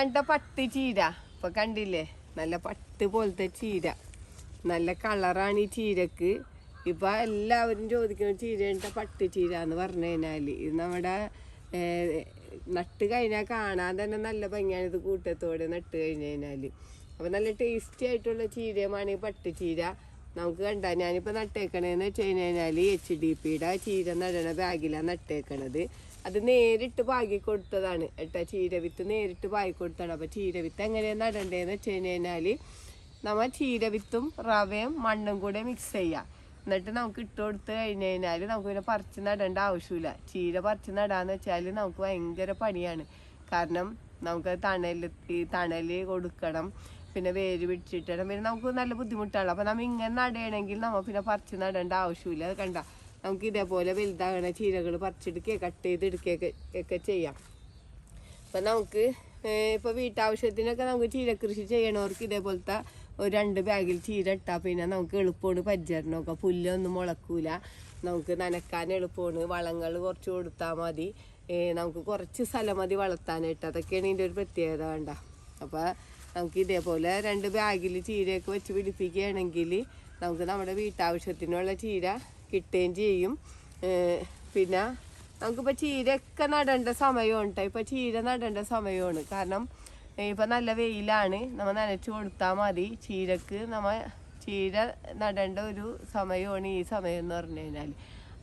ഇതാണ്ട പട്ട് ചീര. ഇപ്പൊ കണ്ടില്ലേ, നല്ല പട്ട് പോലത്തെ ചീര, നല്ല കളറാണ് ഈ ചീരക്ക്. ഇപ്പൊ എല്ലാവരും ചോദിക്കുന്ന ചീരയുടെ പട്ട് ചീര എന്ന് പറഞ്ഞു കഴിഞ്ഞാല് ഇത് നമ്മുടെ നട്ട് കഴിഞ്ഞാൽ കാണാൻ തന്നെ നല്ല ഭംഗിയാണ്. ഇത് കൂട്ടത്തോടെ നട്ട് കഴിഞ്ഞ് കഴിഞ്ഞാല് അപ്പൊ നല്ല ടേസ്റ്റി ആയിട്ടുള്ള ചീരയുമാണ് ഈ പട്ട് ചീര. നമുക്ക് കണ്ട ഞാനിപ്പോൾ നട്ടേക്കണേന്ന് വെച്ച് കഴിഞ്ഞാൽ HDPയുടെ ചീര നടണ ബാഗിലാണ് നട്ടേക്കണത്. അത് നേരിട്ട് പാകി കൊടുത്തതാണ് കേട്ടോ. ചീരവിത്ത് നേരിട്ട് പാകി കൊടുത്താണ്. അപ്പോൾ ചീരവിത്ത് എങ്ങനെയാണ് നടണ്ടേന്ന് വെച്ച് കഴിഞ്ഞാൽ നമ്മൾ ചീരവിത്തും റവയും മണ്ണും കൂടെ മിക്സ് ചെയ്യുക. എന്നിട്ട് നമുക്ക് ഇട്ട് കൊടുത്ത് കഴിഞ്ഞ് കഴിഞ്ഞാൽ നമുക്ക് പിന്നെ പറിച്ച് നടേണ്ട ആവശ്യമില്ല. ചീര പറിച്ച് നടാന്ന് വെച്ചാൽ നമുക്ക് ഭയങ്കര പണിയാണ്. കാരണം നമുക്ക് തണൽ കൊടുക്കണം, പിന്നെ വേര് പിടിച്ചിട്ടണം, പിന്നെ നമുക്ക് നല്ല ബുദ്ധിമുട്ടാണ്. അപ്പോൾ നമ്മൾ ഇങ്ങനെ നടയണമെങ്കിൽ നമ്മൾ പിന്നെ പറിച്ച് നടേണ്ട ആവശ്യമില്ല. അത് കണ്ട നമുക്ക് ഇതേപോലെ വലുതാകണ ചീരകൾ പറിച്ചെടുക്കുക, കട്ട് ചെയ്തെടുക്കുകയൊക്കെ ചെയ്യാം. അപ്പം നമുക്ക് ഇപ്പോൾ വീട്ടാവശ്യത്തിനൊക്കെ നമുക്ക് ചീര കൃഷി ചെയ്യണവർക്ക് ഇതേപോലത്തെ ഒരു 2 ബാഗിൽ ചീര ഇട്ടാൽ പിന്നെ നമുക്ക് എളുപ്പമാണ് പരിചരണമൊക്കെ. പുല്ലൊന്നും മുളക്കൂല, നമുക്ക് നനക്കാൻ എളുപ്പമാണ്. വളങ്ങൾ കുറച്ച് കൊടുത്താൽ മതി, നമുക്ക് കുറച്ച് സ്ഥലം മതി വളർത്താനായിട്ട്. അതൊക്കെയാണ് ഇതിൻ്റെ ഒരു പ്രത്യേകത. വേണ്ട അപ്പോൾ നമുക്ക് ഇതേപോലെ 2 ബാഗിൽ ചീരയൊക്കെ വെച്ച് പിടിപ്പിക്കുകയാണെങ്കിൽ നമുക്ക് നമ്മുടെ വീട്ടാവശ്യത്തിനുള്ള ചീര കിട്ടുകയും ചെയ്യും. പിന്നെ നമുക്കിപ്പോൾ ചീരയൊക്കെ നടേണ്ട സമയമാണ് കേട്ടോ. ഇപ്പോൾ ചീര നടേണ്ട സമയമാണ്. കാരണം ഇപ്പം നല്ല വെയിലാണ്, നമ്മൾ നനച്ച് കൊടുത്താൽ മതി. ചീരക്ക് ചീര നടേണ്ട ഒരു സമയമാണ് ഈ സമയം എന്ന് പറഞ്ഞു കഴിഞ്ഞാൽ.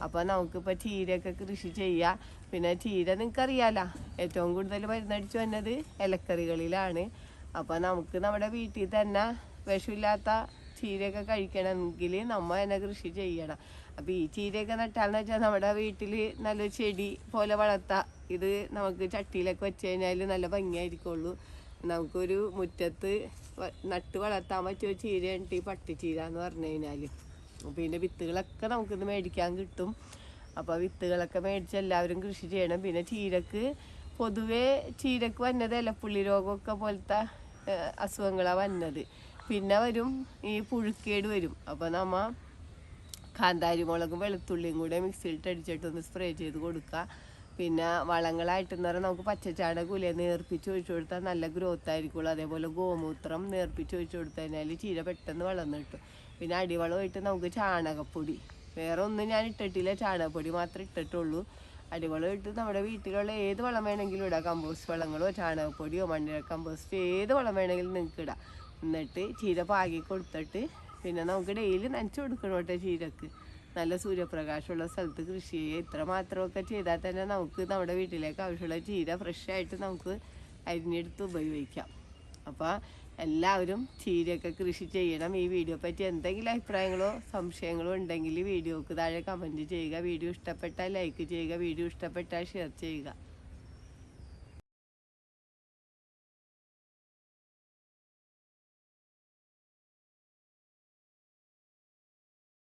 അപ്പോൾ നമുക്കിപ്പോൾ ചീരയൊക്കെ കൃഷി ചെയ്യാം. പിന്നെ ചീര നിങ്ങൾക്കറിയാലോ, ഏറ്റവും കൂടുതൽ മരുന്നടിച്ച് വന്നത് ഇലക്കറികളിലാണ്. അപ്പോൾ നമുക്ക് നമ്മുടെ വീട്ടിൽ തന്നെ വിഷമില്ലാത്ത ചീരയൊക്കെ കഴിക്കണമെങ്കിൽ നമ്മൾ തന്നെ കൃഷി ചെയ്യണം. അപ്പോൾ ഈ ചീരയൊക്കെ നട്ടാലെന്ന് വെച്ചാൽ നമ്മുടെ വീട്ടിൽ നല്ലൊരു ചെടി പോലെ വളർത്താം. ഇത് നമുക്ക് ചട്ടിയിലൊക്കെ വെച്ച് കഴിഞ്ഞാൽ നല്ല ഭംഗിയായിരിക്കുള്ളൂ. നമുക്കൊരു മുറ്റത്ത് നട്ട് വളർത്താൻ പറ്റിയ ചീരയാണ് ഈ പട്ടുചീര എന്ന് പറഞ്ഞു കഴിഞ്ഞാൽ. അപ്പോൾ ഇതിൻ്റെ വിത്തുകളൊക്കെ നമുക്കിത് മേടിക്കാൻ കിട്ടും. അപ്പോൾ വിത്തുകളൊക്കെ മേടിച്ച് എല്ലാവരും കൃഷി ചെയ്യണം. പിന്നെ പൊതുവേ ചീരക്ക് വന്നത് ഇലപ്പുള്ളി രോഗമൊക്കെ പോലത്തെ അസുഖങ്ങളാണ് വന്നത്. പിന്നെ വരും ഈ പുഴുക്കേട് വരും. അപ്പോൾ നമ്മൾ കാന്താരി മുളകും വെളുത്തുള്ളിയും കൂടെ മിക്സിയിലിട്ട് അടിച്ചിട്ടൊന്ന് സ്പ്രേ ചെയ്ത് കൊടുക്കുക. പിന്നെ വളങ്ങളായിട്ടെന്ന് പറഞ്ഞാൽ നമുക്ക് പച്ചച്ചാണകൂല നേർപ്പിച്ച് ഒഴിച്ചു കൊടുത്താൽ നല്ല ഗ്രോത്ത് ആയിരിക്കുള്ളൂ. അതേപോലെ ഗോമൂത്രം നേർപ്പിച്ച് ഒഴിച്ചു കൊടുത്തു കഴിഞ്ഞാൽ ചീര പെട്ടെന്ന് വളർന്നു കിട്ടും. പിന്നെ അടിവളമായിട്ട് നമുക്ക് ചാണകപ്പൊടി, വേറെ ഒന്നും ഞാൻ ഇട്ടിട്ടില്ല, ചാണകപ്പൊടി മാത്രമേ ഇട്ടിട്ടുള്ളൂ. അടിവളമായിട്ട് നമ്മുടെ വീട്ടിലുള്ള ഏത് വളം വേണമെങ്കിലും ഇടാം. കമ്പോസ്റ്റ് വളങ്ങളോ ചാണകപ്പൊടിയോ മണ്ണിര കമ്പോസ്റ്റ് ഏത് വളം വേണമെങ്കിലും നിങ്ങൾക്ക് ഇടാം. എന്നിട്ട് ചീര പാകി കൊടുത്തിട്ട് പിന്നെ നമുക്ക് ഡെയിലി നനച്ച് കൊടുക്കണം കേട്ടോ. ചീരക്ക് നല്ല സൂര്യപ്രകാശമുള്ള സ്ഥലത്ത് കൃഷി ചെയ്യുക. ഇത്ര മാത്രമൊക്കെ ചെയ്താൽ തന്നെ നമുക്ക് നമ്മുടെ വീട്ടിലേക്ക് ആവശ്യമുള്ള ചീര ഫ്രഷായിട്ട് നമുക്ക് അരിഞ്ഞെടുത്ത് ഉപയോഗിക്കാം. അപ്പോൾ എല്ലാവരും ചീരയൊക്കെ കൃഷി ചെയ്യണം. ഈ വീഡിയോ പറ്റി എന്തെങ്കിലും അഭിപ്രായങ്ങളോ സംശയങ്ങളോ ഉണ്ടെങ്കിൽ വീഡിയോക്ക് താഴെ കമൻറ്റ് ചെയ്യുക. വീഡിയോ ഇഷ്ടപ്പെട്ടാൽ ലൈക്ക് ചെയ്യുക, വീഡിയോ ഇഷ്ടപ്പെട്ടാൽ ഷെയർ ചെയ്യുക.